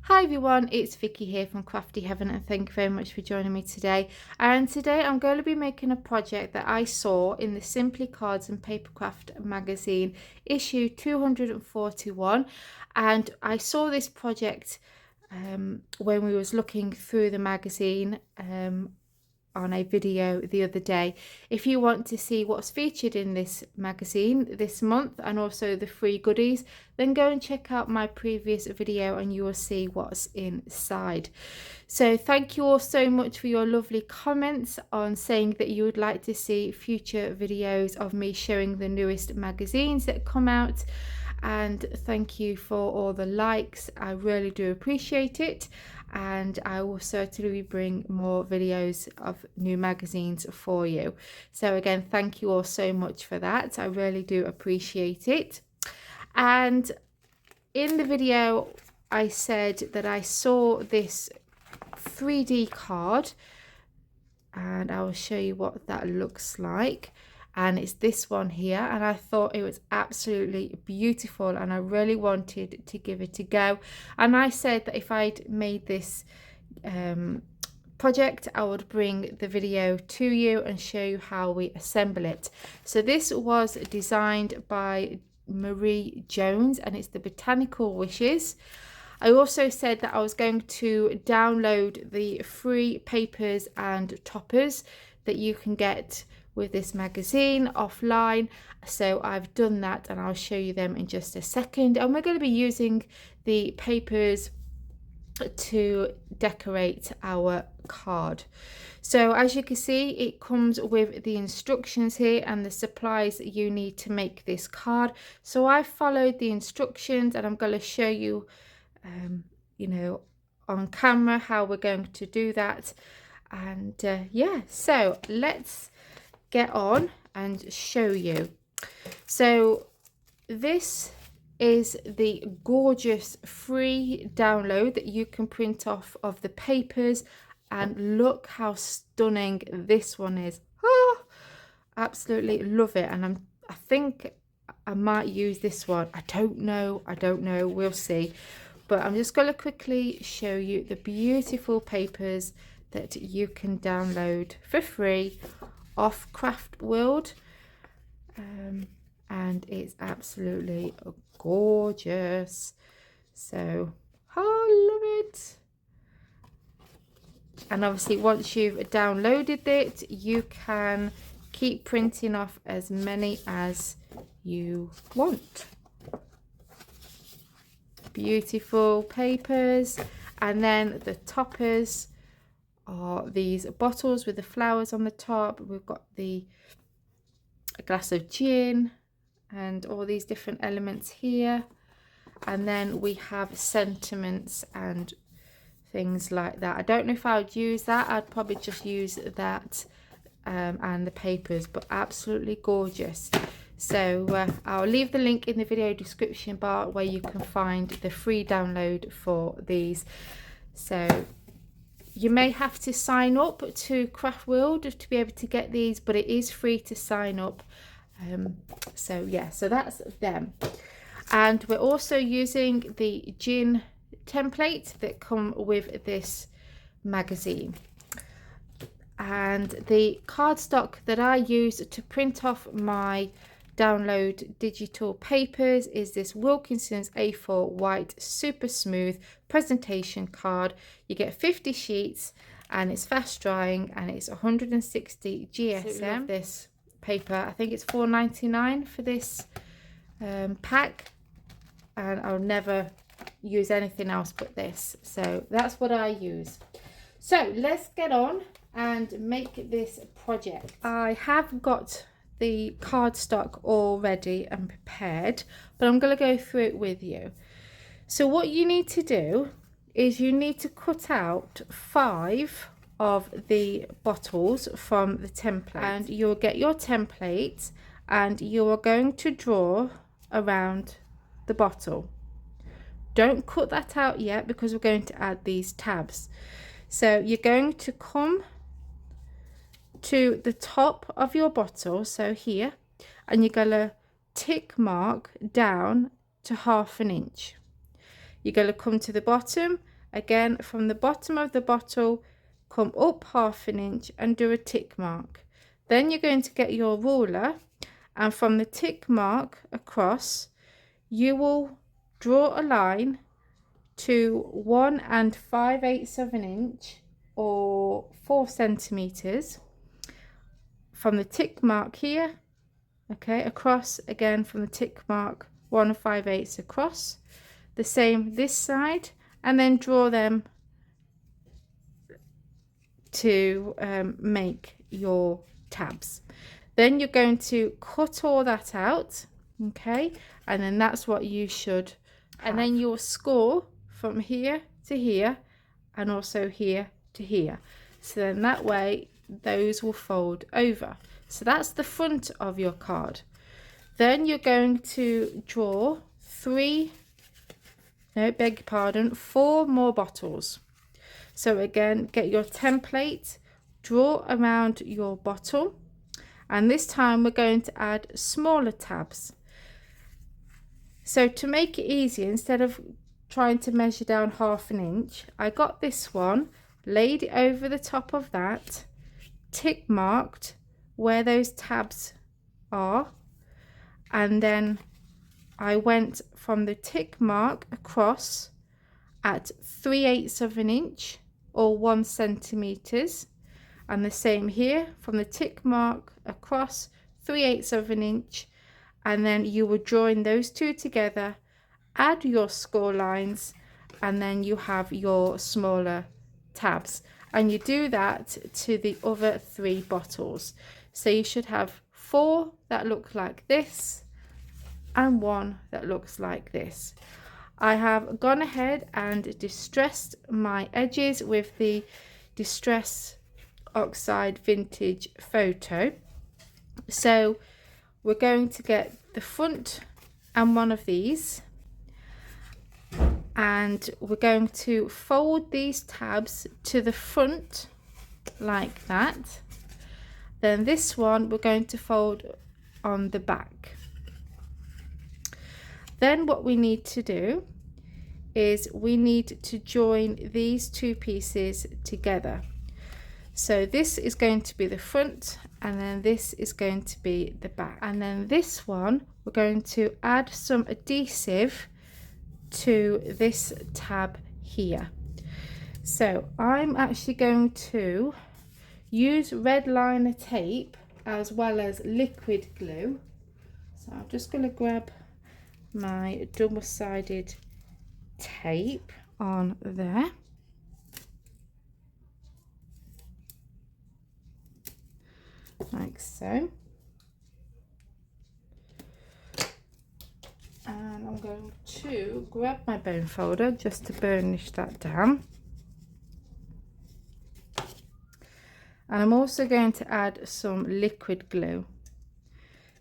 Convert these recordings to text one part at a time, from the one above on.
Hi everyone, it's Vicky here from Crafty Heaven and thank you very much for joining me today. And today I'm going to be making a project that I saw in the Simply Cards and Papercraft magazine issue 241, and I saw this project when we was looking through the magazine on a video the other day. If you want to see what's featured in this magazine this month and also the free goodies, then go and check out my previous video and you will see what's inside. So thank you all so much for your lovely comments on saying that you would like to see future videos of me showing the newest magazines that come out, and thank you for all the likes. I really do appreciate it, and I will certainly bring more videos of new magazines for you. So again, thank you all so much for that. I really do appreciate it. And in the video I said that I saw this 3D card, and I will show you what that looks like. And it's this one here, and I thought it was absolutely beautiful and I really wanted to give it a go. And I said that if I'd made this project, I would bring the video to you and show you how we assemble it. So this was designed by Marie Jones and it's the Botanical Wishes. I also said that I was going to download the free papers and toppers that you can get with this magazine offline. So I've done that and I'll show you them in just a second. And we're going to be using the papers to decorate our card. So as you can see, it comes with the instructions here and the supplies that you need to make this card. So I followed the instructions and I'm going to show you you know, on camera how we're going to do that. And yeah, so let's get on and show you. So this is the gorgeous free download that you can print off of the papers, and look how stunning this one is. Oh, absolutely love it. And I think I might use this one. I don't know, we'll see. But I'm just going to quickly show you the beautiful papers that you can download for free off Craft World, and it's absolutely gorgeous. So I love it. And obviously once you've downloaded it, you can keep printing off as many as you want. Beautiful papers. And then the toppers are these bottles with the flowers on the top. We've got a glass of gin and all these different elements here. And then we have sentiments and things like that. I don't know if I would use that. I'd probably just use that and the papers, but absolutely gorgeous. So I'll leave the link in the video description bar where you can find the free download for these. So you may have to sign up to Craft World to be able to get these, but it is free to sign up. So yeah, so that's them. And we're also using the gin template that come with this magazine. And the cardstock that I use to print off my download digital papers is this Wilkinson's A4 white super smooth presentation card. You get 50 sheets and it's fast drying and it's 160 GSM. This paper, I think it's $4.99 for this pack, and I'll never use anything else but this. So that's what I use. So let's get on and make this project. I have got the cardstock all ready and prepared, but I'm going to go through it with you. So what you need to do is you need to cut out 5 of the bottles from the template, and you'll get your template and you are going to draw around the bottle. Don't cut that out yet because we're going to add these tabs. So you're going to come to the top of your bottle, so here, and you're going to tick mark down to 1/2 inch. You're going to come to the bottom again from the bottom of the bottle, come up 1/2 inch and do a tick mark. Then you're going to get your ruler, and from the tick mark across, you will draw a line to 1 5/8 of an inch or 4 centimeters from the tick mark here, okay, across again from the tick mark 1 5/8 across, the same this side, and then draw them to make your tabs. Then you're going to cut all that out, okay, and then that's what you should have. And then you'll score from here to here and also here to here, so then that way those will fold over. So that's the front of your card. Then you're going to draw 4 more bottles. So again, get your template, draw around your bottle, and this time we're going to add smaller tabs. So to make it easy, instead of trying to measure down 1/2 inch, I got this one, laid it over the top of that, tick marked where those tabs are, and then I went from the tick mark across at 3/8 of an inch or 1 centimeters, and the same here from the tick mark across 3/8 of an inch, and then you will join those two together, add your score lines, and then you have your smaller tabs, and you do that to the other 3 bottles. So you should have 4 that look like this and 1 that looks like this. I have gone ahead and distressed my edges with the Distress Oxide Vintage Photo. So we're going to get the front and one of these, and we're going to fold these tabs to the front like that. Then this one we're going to fold on the back. Then what we need to do is we need to join these 2 pieces together. So this is going to be the front, and then this is going to be the back. And then this one, we're going to add some adhesive to this tab here. So I'm actually going to use red liner tape as well as liquid glue. So I'm just going to grab my double-sided tape on there, like so, and I'm going to grab my bone folder just to burnish that down, and I'm also going to add some liquid glue.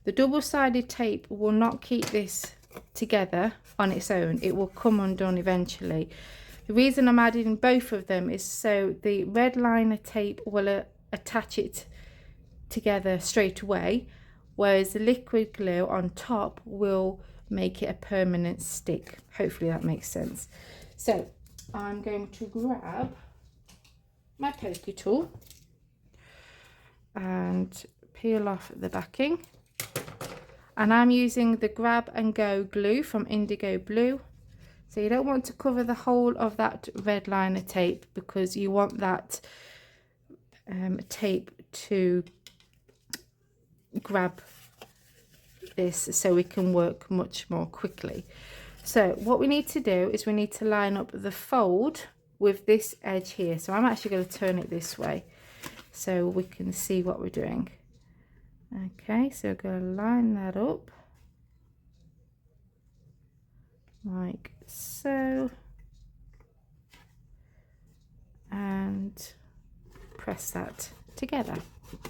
The double-sided tape will not keep this together on its own, it will come undone eventually. The reason I'm adding both of them is so the red liner tape will attach it together straight away, whereas the liquid glue on top will make it a permanent stick. Hopefully that makes sense. So I'm going to grab my poker tool and peel off the backing. And I'm using the Grab and Go glue from Indigo Blue. So you don't want to cover the whole of that red liner tape, because you want that tape to grab this so we can work much more quickly. So what we need to do is we need to line up the fold with this edge here. So I'm actually going to turn it this way so we can see what we're doing. Okay, so we're going to line that up like so, and press that together.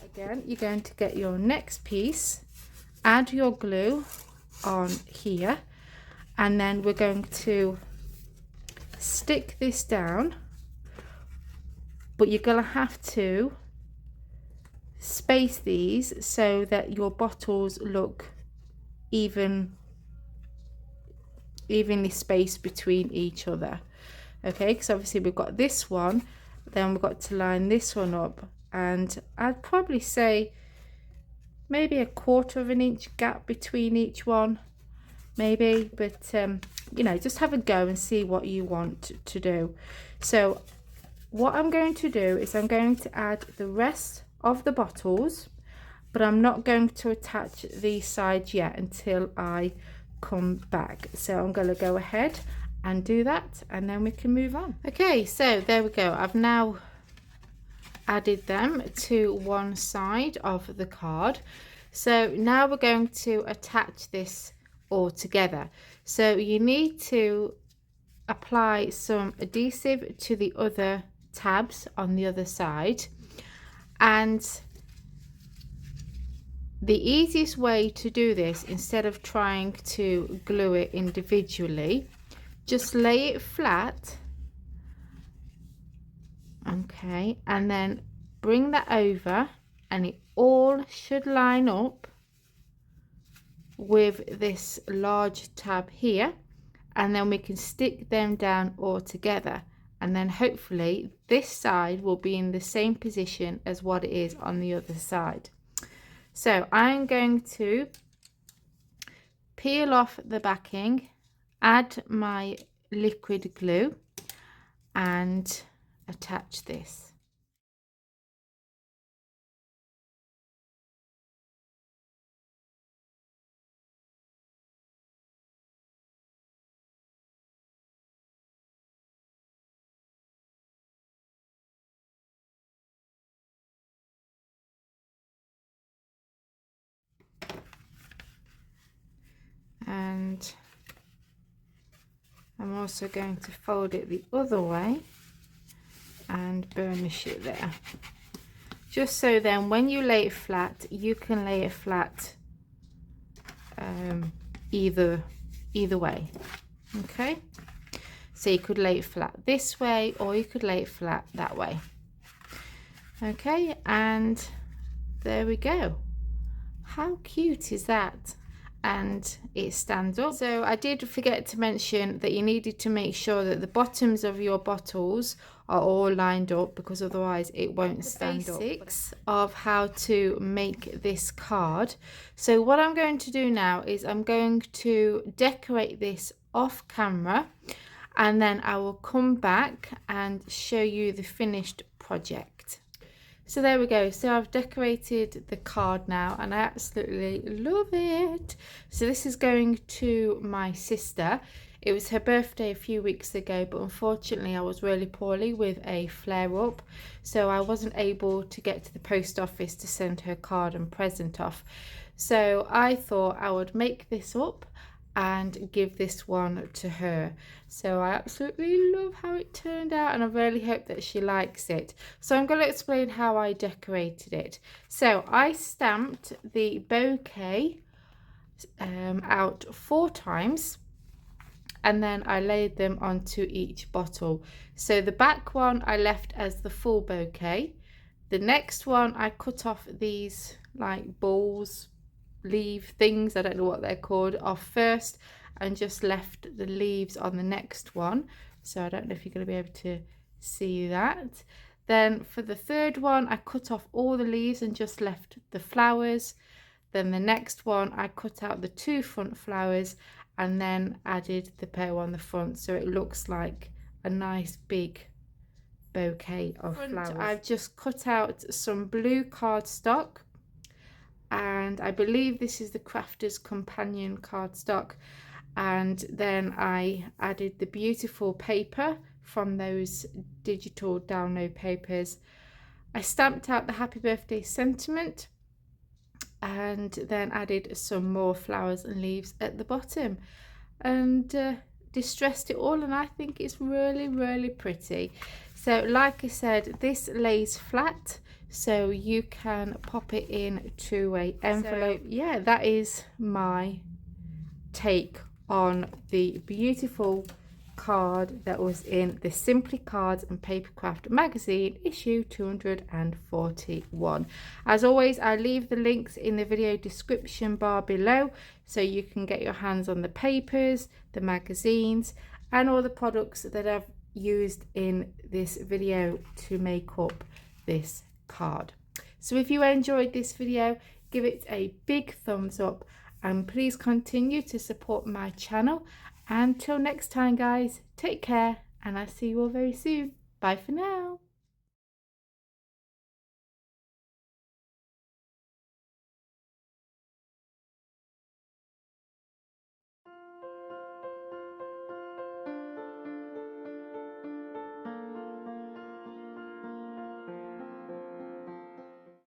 Again, you're going to get your next piece, add your glue on here, and then we're going to stick this down, but you're going to have to space these so that your bottles look evenly spaced between each other. okay, because obviously we've got this one, then we've got to line this one up, and I'd probably say maybe 1/4 of an inch gap between each one, maybe, but you know, just have a go and see what you want to do. So what I'm going to do is I'm going to add the rest of the bottles, but I'm not going to attach these sides yet until I come back. So I'm going to go ahead and do that, and then we can move on. Okay, so there we go. I've now added them to one side of the card. So now we're going to attach this all together. So you need to apply some adhesive to the other tabs on the other side, and the easiest way to do this, instead of trying to glue it individually, just lay it flat, okay, and then bring that over, and it all should line up with this large tab here, and then we can stick them down all together, and then hopefully this side will be in the same position as what it is on the other side. So I'm going to peel off the backing, add my liquid glue, and attach this. And I'm also going to fold it the other way and burnish it there, just so then when you lay it flat, you can lay it flat either way, okay? So you could lay it flat this way, or you could lay it flat that way, okay? And there we go. How cute is that? And it stands up. So I did forget to mention that you needed to make sure that the bottoms of your bottles are all lined up, because otherwise it won't stand up. Basics of how to make this card. So what I'm going to do now is I'm going to decorate this off camera, and then I will come back and show you the finished project. So there we go. So I've decorated the card now, and I absolutely love it. So this is going to my sister. It was her birthday a few weeks ago, but unfortunately I was really poorly with a flare-up, so I wasn't able to get to the post office to send her card and present off. So I thought I would make this up and give this one to her. So I absolutely love how it turned out, and I really hope that she likes it. So I'm going to explain how I decorated it. So I stamped the bouquet out 4 times, and then I laid them onto each bottle. So the back one I left as the full bouquet. The next one I cut off these like balls, leaf things, I don't know what they're called, off first, and just left the leaves on the next one. So I don't know if you're going to be able to see that. Then for the third one I cut off all the leaves and just left the flowers. Then the next one I cut out the 2 front flowers and then added the bow on the front, so it looks like a nice big bouquet of flowers. I've just cut out some blue cardstock, and I believe this is the Crafter's Companion cardstock, and then I added the beautiful paper from those digital download papers. I stamped out the happy birthday sentiment, and then added some more flowers and leaves at the bottom, and distressed it all, and I think it's really pretty. So like I said, this lays flat, so you can pop it in to a envelope. So, yeah, that is my take on the beautiful card that was in the Simply Cards and Papercraft magazine issue 241. As always, I leave the links in the video description bar below, so you can get your hands on the papers, the magazines, and all the products that I've used in this video to make up this card. So if you enjoyed this video, give it a big thumbs up and please continue to support my channel. Until next time guys, take care and I'll see you all very soon. Bye for now.